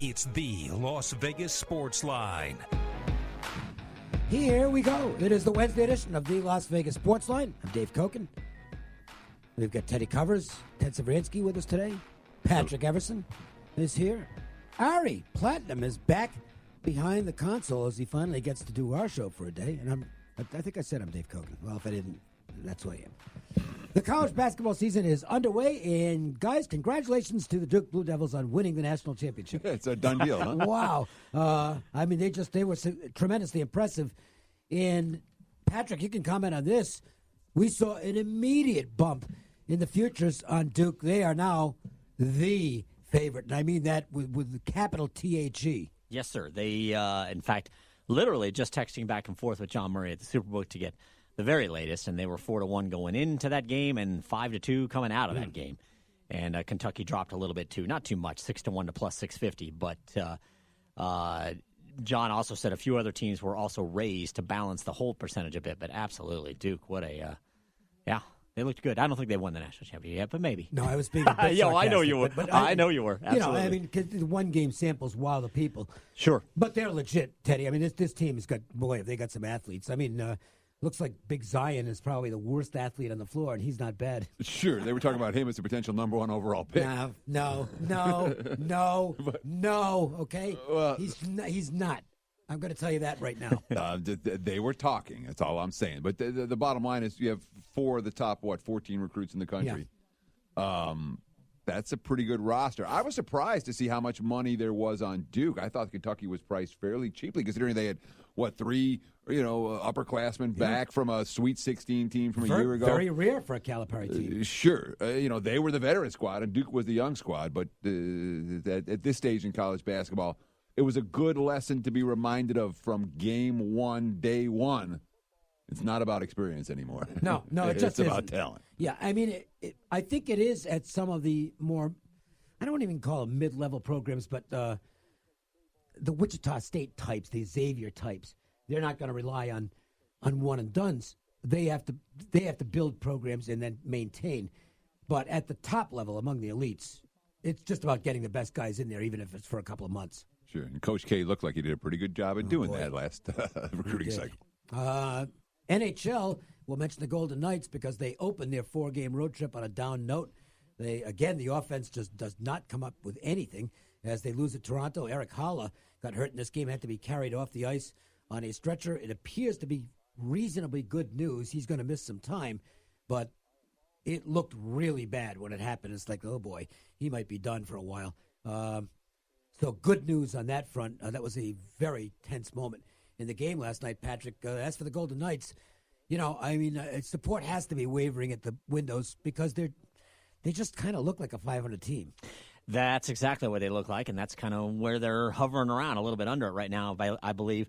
It's the Las Vegas Sportsline. Here we go. It is the Wednesday edition of the Las Vegas Sportsline. I'm Dave Cokin. We've got Teddy Covers, Ted Savransky with us today. Patrick Everson is here. Ari Platinum is back behind the console as he finally gets to do our show for a day. And I think I said I'm Dave Cokin. Well, if I didn't, that's who I am. The college basketball season is underway, and guys, congratulations to the Duke Blue Devils on winning the national championship. It's a done deal, huh? Wow. I mean, they were tremendously impressive. And Patrick, you can comment on this. We saw an immediate bump in the futures on Duke. They are now the favorite, and I mean that with the capital THE. Yes, sir. They, in fact, literally just texting back and forth with John Murray at the Superbook to get the very latest, and they were 4-1 going into that game and 5-2 coming out of that game. And Kentucky dropped a little bit too, not too much, 6-1 to plus 650. But John also said a few other teams were also raised to balance the whole percentage a bit. But absolutely, Duke, what a they looked good. I don't think they won the national championship yet, but maybe. No, I was being a bit I know you were. But I know you were. Absolutely. I mean, because the one game samples wow the people. Sure. But they're legit, Teddy. I mean, this team has got, boy, they got some athletes. I mean, looks like Big Zion is probably the worst athlete on the floor, and he's not bad. Sure, they were talking about him as a potential number one overall pick. No, okay? Well, he's not. I'm going to tell you that right now. They were talking. That's all I'm saying. But the bottom line is you have 4 of the top, 14 recruits in the country. Yeah. That's a pretty good roster. I was surprised to see how much money there was on Duke. I thought Kentucky was priced fairly cheaply, considering they had, 3 upperclassmen back from a Sweet 16 team from a year ago. Very rare for a Calipari team. Sure. They were the veteran squad, and Duke was the young squad. But at this stage in college basketball, it was a good lesson to be reminded of from game one, day one. It's not about experience anymore. No, it just it's about isn't. talent. Yeah, I mean, I think it is at some of the more, I don't even call them mid-level programs, but the Wichita State types, the Xavier types, they're not going to rely on one-and-dones. They have to build programs and then maintain. But at the top level, among the elites, it's just about getting the best guys in there, even if it's for a couple of months. Sure, and Coach K looked like he did a pretty good job at doing that last recruiting cycle. NHL, we'll mention the Golden Knights because they opened their 4-game road trip on a down note. The offense just does not come up with anything as they lose at Toronto. Eric Haula got hurt in this game, had to be carried off the ice on a stretcher. It appears to be reasonably good news. He's going to miss some time, but it looked really bad when it happened. It's like, oh boy, he might be done for a while. So good news on that front. That was a very tense moment in the game last night, Patrick. As for the Golden Knights, support has to be wavering at the windows because they just kind of look like a 500 team. That's exactly what they look like, and that's kind of where they're hovering around, a little bit under it right now, I believe.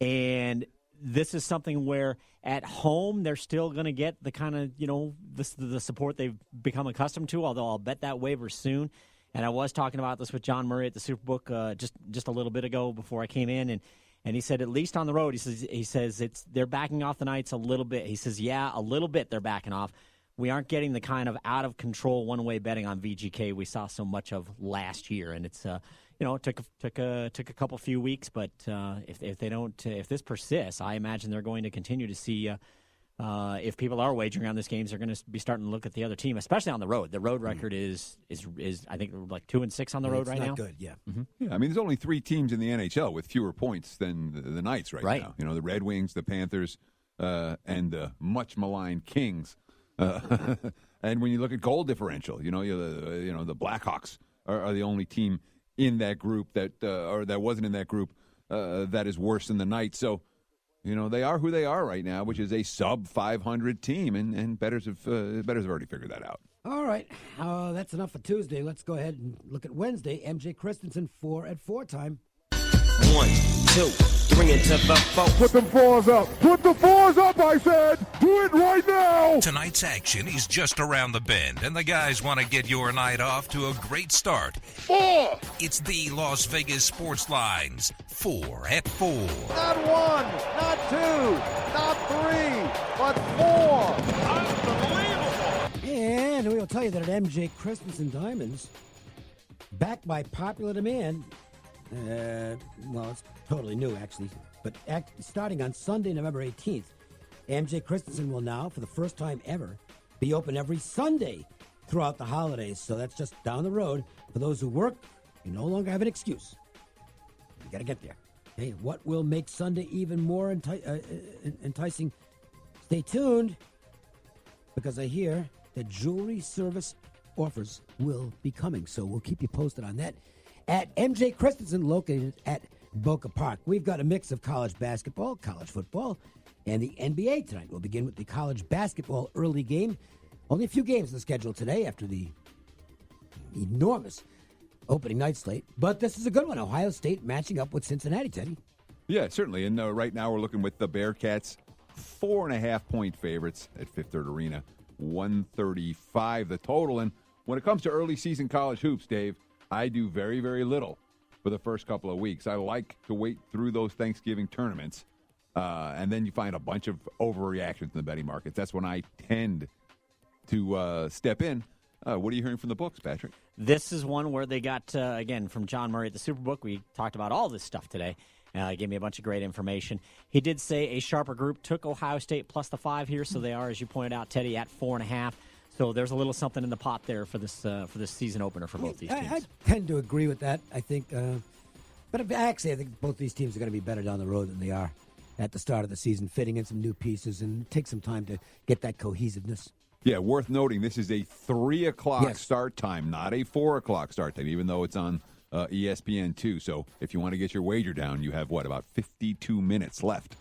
And this is something where at home they're still going to get the kind of, the support they've become accustomed to, although I'll bet that wavers soon. And I was talking about this with John Murray at the Superbook just a little bit ago before I came in, and he said at least on the road, he says they're backing off the Knights a little bit. He says, yeah, a little bit they're backing off. We aren't getting the kind of out of control one way betting on VGK we saw so much of last year, and it's took a couple few weeks, but if this persists, I imagine they're going to continue to see. If people are wagering on this game, they're going to be starting to look at the other team, especially on the road. The road record is I think like 2-6 on the road right now. It's not good, yeah. Mm-hmm. Yeah, I mean, there's only 3 teams in the NHL with fewer points than the Knights right now. The Red Wings, the Panthers, and the much maligned Kings. And when you look at goal differential, the Blackhawks are the only team in that group that wasn't in that group that is worse than the Knights. So. They are who they are right now, which is a sub-500 team, and bettors have already figured that out. All right, that's enough for Tuesday. Let's go ahead and look at Wednesday. MJ Christensen, 4 at 4 time. 1, 2, bring it to the 4. Put the 4s up. Put the 4s up, I said. Do it right now. Tonight's action is just around the bend, and the guys want to get your night off to a great start. 4. It's the Las Vegas Sportsline's 4 at 4. Not 1, not 2, not 3, but 4. Unbelievable. And we'll tell you that at MJ Christensen Diamonds, backed by popular demand, Well, it's totally new, actually. But starting on Sunday, November 18th, MJ Christensen will now, for the first time ever, be open every Sunday throughout the holidays. So that's just down the road. For those who work, you no longer have an excuse. You got to get there. Hey, what will make Sunday even more enticing? Stay tuned, because I hear that jewelry service offers will be coming. So we'll keep you posted on that. At MJ Christensen, located at Boca Park, we've got a mix of college basketball, college football, and the NBA tonight. We'll begin with the college basketball early game. Only a few games on the schedule today after the enormous opening night slate. But this is a good one. Ohio State matching up with Cincinnati, Teddy. Yeah, certainly. And right now we're looking with the Bearcats 4.5-point favorites at Fifth Third Arena. 135 the total. And when it comes to early season college hoops, Dave, I do very, very little for the first couple of weeks. I like to wait through those Thanksgiving tournaments, and then you find a bunch of overreactions in the betting markets. That's when I tend to step in. What are you hearing from the books, Patrick? This is one where they got, again, from John Murray at the Superbook. We talked about all this stuff today. He gave me a bunch of great information. He did say a sharper group took Ohio State plus the 5 here, so they are, as you pointed out, Teddy, at 4.5. So there's a little something in the pot there for this season opener for both these teams. I tend to agree with that. I think, but actually, I think both these teams are going to be better down the road than they are at the start of the season, fitting in some new pieces and take some time to get that cohesiveness. Yeah, worth noting, this is a 3 o'clock start time, not a 4 o'clock start time, even though it's on ESPN2. So if you want to get your wager down, you have, about 52 minutes left.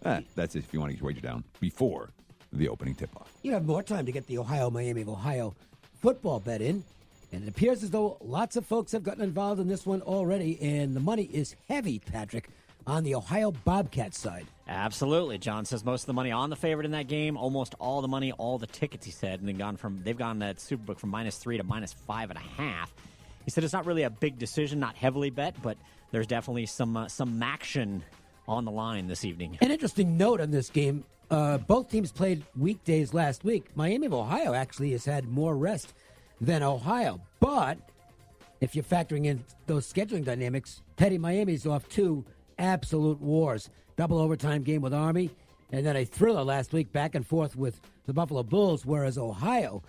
That's if you want to get your wager down before the opening tip-off. You have more time to get the OhioMiami of Ohio football bet in, and it appears as though lots of folks have gotten involved in this one already, and the money is heavy, Patrick, on the Ohio Bobcats side. Absolutely. John says most of the money on the favorite in that game, almost all the money, all the tickets, he said, and they've gone at Superbook from -3 to -5.5. He said it's not really a big decision, not heavily bet, but there's definitely some action on the line this evening. An interesting note on this game, both teams played weekdays last week. Miami of Ohio actually has had more rest than Ohio. But if you're factoring in those scheduling dynamics, Teddy, Miami's off 2 absolute wars. Double overtime game with Army, and then a thriller last week back and forth with the Buffalo Bulls, whereas Ohio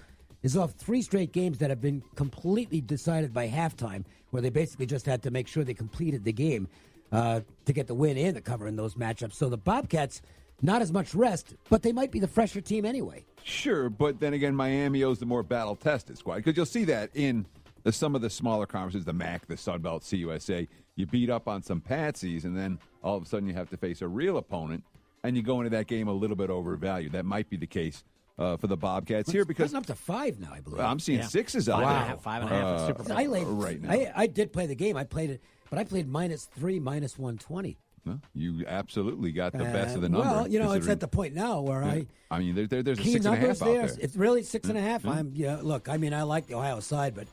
is off 3 straight games that have been completely decided by halftime, where they basically just had to make sure they completed the game to get the win and the cover in those matchups. So the Bobcats, not as much rest, but they might be the fresher team anyway. Sure, but then again, Miami owes the more battle-tested squad, because you'll see that in some of the smaller conferences, the MAC, the Sun Belt, CUSA. You beat up on some patsies, and then all of a sudden you have to face a real opponent, and you go into that game a little bit overvalued. That might be the case for the Bobcats here, because up to 5 now, I believe. I'm seeing 6s out there. 5.5 Super Bowl. I laid, right now. I did play the game. I played it, but I played -3, -120. Well, you absolutely got the best of the number. Well, it's at the point now where I mean, there's a key 6.5 numbers out there. there. It's really 6.5. Look, I mean, I like the Ohio side, but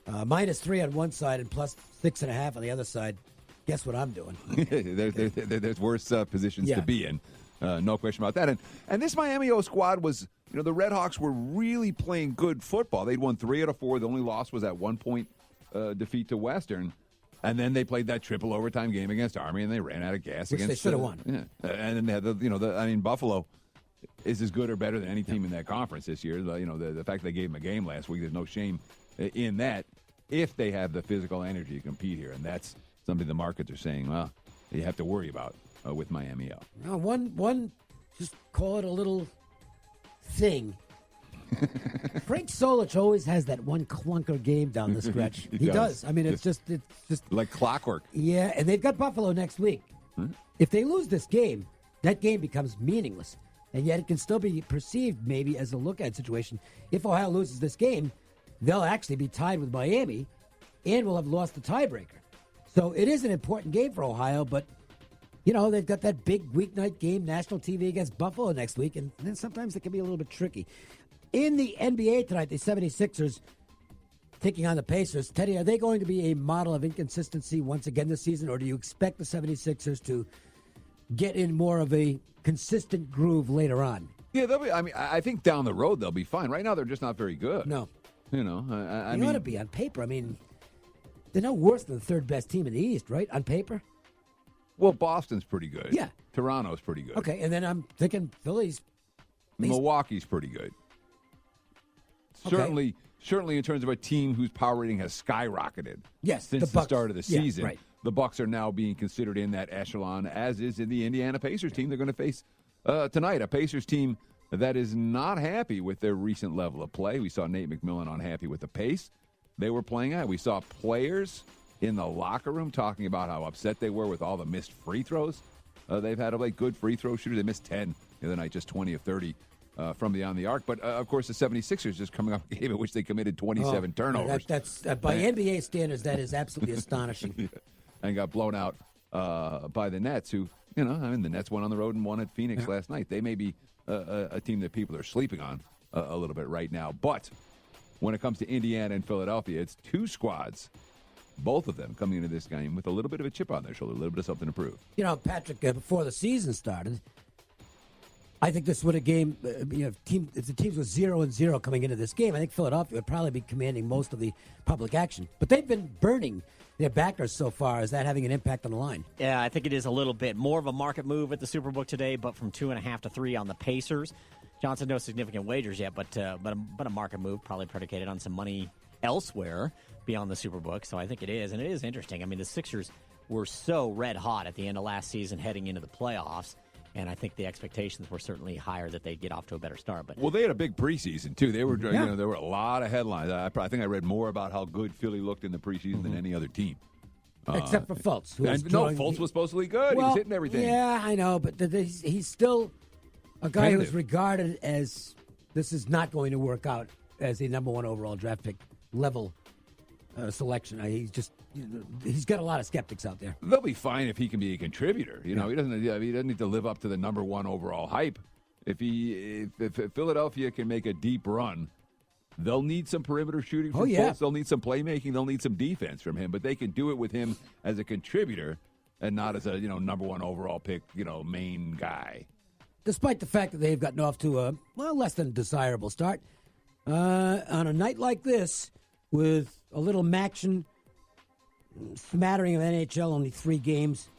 -3 on one side and plus 6.5 on the other side. Guess what I'm doing? There's worse positions to be in. No question about that. And this Miami O squad was, the Red Hawks were really playing good football. They'd won 3 out of 4. The only loss was that 1-point defeat to Western. And then they played that triple overtime game against Army, and they ran out of gas. Which against they should have won. Yeah. And then they had Buffalo is as good or better than any team in that conference this year. The fact they gave them a game last week, there's no shame in that if they have the physical energy to compete here. And that's something the markets are saying, well, you have to worry about with Miami O. One, just call it a little thing. Frank Solich always has that one clunker game down the stretch. He does. I mean, it's just like clockwork. Yeah, and they've got Buffalo next week. If they lose this game, that game becomes meaningless, and yet it can still be perceived maybe as a look-at situation. If Ohio loses this game, they'll actually be tied with Miami, and will have lost the tiebreaker. So it is an important game for Ohio, but they've got that big weeknight game, national TV against Buffalo next week, and then sometimes it can be a little bit tricky. In the NBA tonight, the 76ers taking on the Pacers. Teddy, are they going to be a model of inconsistency once again this season, or do you expect the 76ers to get in more of a consistent groove later on? Yeah, they'll be. I mean, I think down the road they'll be fine. Right now, they're just not very good. No. I they mean, ought to be on paper. I mean, They're no worse than the third best team in the East, right? On paper. Well, Boston's pretty good. Yeah. Toronto's pretty good. Okay, and then I'm thinking Philly's. Milwaukee's pretty good. Okay. Certainly in terms of a team whose power rating has skyrocketed. Yes, since the start of the season. Yeah, right. The Bucks are now being considered in that echelon, as is in the Indiana Pacers team they're going to face tonight. A Pacers team that is not happy with their recent level of play. We saw Nate McMillan unhappy with the pace they were playing at. We saw players in the locker room talking about how upset they were with all the missed free throws they've had. Like good free throw shooters. They missed 10 the other night, just 20 of 30 from beyond the arc. But, of course, the 76ers just coming off a game in which they committed 27 turnovers. That's by NBA standards, that is absolutely astonishing. Yeah. And got blown out by the Nets, who, the Nets went on the road and won at Phoenix last night. They may be a team that people are sleeping on a little bit right now. But when it comes to Indiana and Philadelphia, it's two squads, both of them coming into this game with a little bit of a chip on their shoulder, a little bit of something to prove. Patrick, before the season started, I think this would a game. If the teams were 0-0 coming into this game, I think Philadelphia would probably be commanding most of the public action. But they've been burning their backers so far. Is that having an impact on the line? Yeah, I think it is a little bit more of a market move at the Superbook today, but from 2.5 to 3 on the Pacers. Johnson, no significant wagers yet, but a market move, probably predicated on some money elsewhere beyond the Superbook. So I think it is, and it is interesting. I mean, the Sixers were so red hot at the end of last season, heading into the playoffs. And I think the expectations were certainly higher that they'd get off to a better start. But they had a big preseason too. They were, there were a lot of headlines. I think I read more about how good Philly looked in the preseason than any other team, except for Fultz. Fultz was supposed to be good. He was hitting everything. Yeah, I know, but he's still a guy who's regarded as this is not going to work out as a number one overall draft pick level selection. He's got a lot of skeptics out there. They'll be fine if he can be a contributor. He doesn't need to live up to the number one overall hype. If Philadelphia can make a deep run, they'll need some perimeter shooting from Fultz. They'll need some playmaking. They'll need some defense from him. But they can do it with him as a contributor and not as a number one overall pick, main guy. Despite the fact that they've gotten off to a less than desirable start, on a night like this with a little maction, smattering of NHL, only 3 games,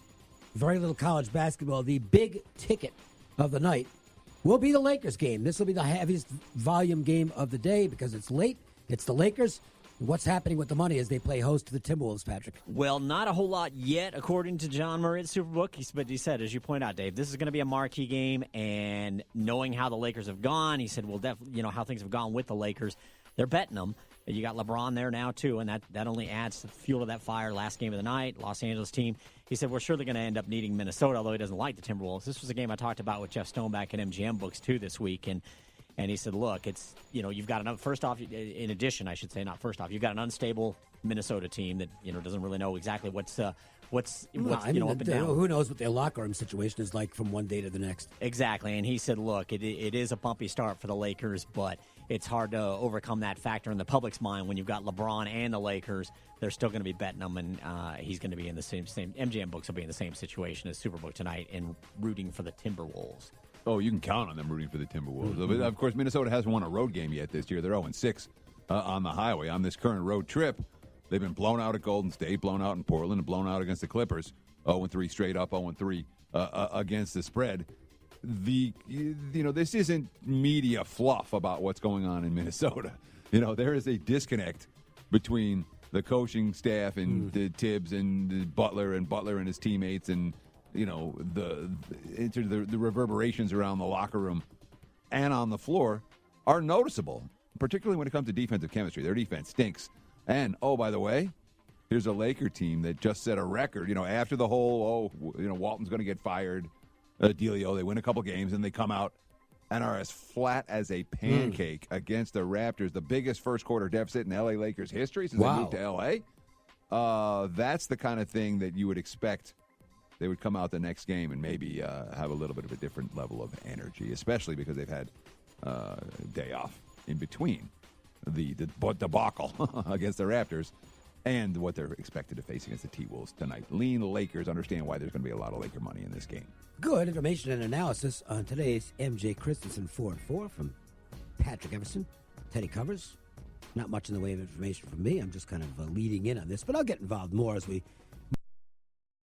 very little college basketball, the big ticket of the night will be the Lakers game. This will be the heaviest volume game of the day because it's late. It's the Lakers. What's happening with the money as they play host to the Timberwolves, Patrick? Well, not a whole lot yet, according to John Murray at Superbook. But he said, as you point out, Dave, this is going to be a marquee game. And knowing how the Lakers have gone, he said, well, definitely, how things have gone with the Lakers, they're betting them. You got LeBron there now, too, and that only adds fuel to that fire. Last game of the night, Los Angeles team. He said, we're surely going to end up needing Minnesota, although he doesn't like the Timberwolves. This was a game I talked about with Jeff Stone back at MGM Books, too, this week. And he said, look, it's, you've got another, first off, in addition, I should say, not first off, you've got an unstable Minnesota team that, doesn't really know exactly what's up and down. Who knows what their locker room situation is like from one day to the next. Exactly. And he said, look, it is a bumpy start for the Lakers, but it's hard to overcome that factor in the public's mind when you've got LeBron and the Lakers. They're still going to be betting them, and he's going to be in the same MGM Books will be in the same situation as Superbook tonight and rooting for the Timberwolves. Oh, you can count on them rooting for the Timberwolves. Mm-hmm. Of course, Minnesota hasn't won a road game yet this year. They're 0-6 on the highway on this current road trip. They've been blown out at Golden State, blown out in Portland, and blown out against the Clippers. 0-3 straight up, 0-3 against the spread. This isn't media fluff about what's going on in Minnesota. There is a disconnect between the coaching staff and the Tibbs and the Butler and his teammates, and the reverberations around the locker room and on the floor are noticeable, particularly when it comes to defensive chemistry. Their defense stinks. And, oh, by the way, here's a Laker team that just set a record. After the whole, Walton's going to get fired dealio, they win a couple games, and they come out and are as flat as a pancake against the Raptors, the biggest first-quarter deficit in L.A. Lakers history since they moved to L.A. That's the kind of thing that you would expect they would come out the next game and maybe have a little bit of a different level of energy, especially because they've had a day off in between the debacle against the Raptors and what they're expected to face against the T-Wolves tonight. Lean Lakers, understand why there's going to be a lot of Laker money in this game. Good information and analysis on today's MJ Christensen 4-4 from Patrick Everson, Teddy Covers, not much in the way of information from me. I'm just kind of leading in on this, but I'll get involved more as we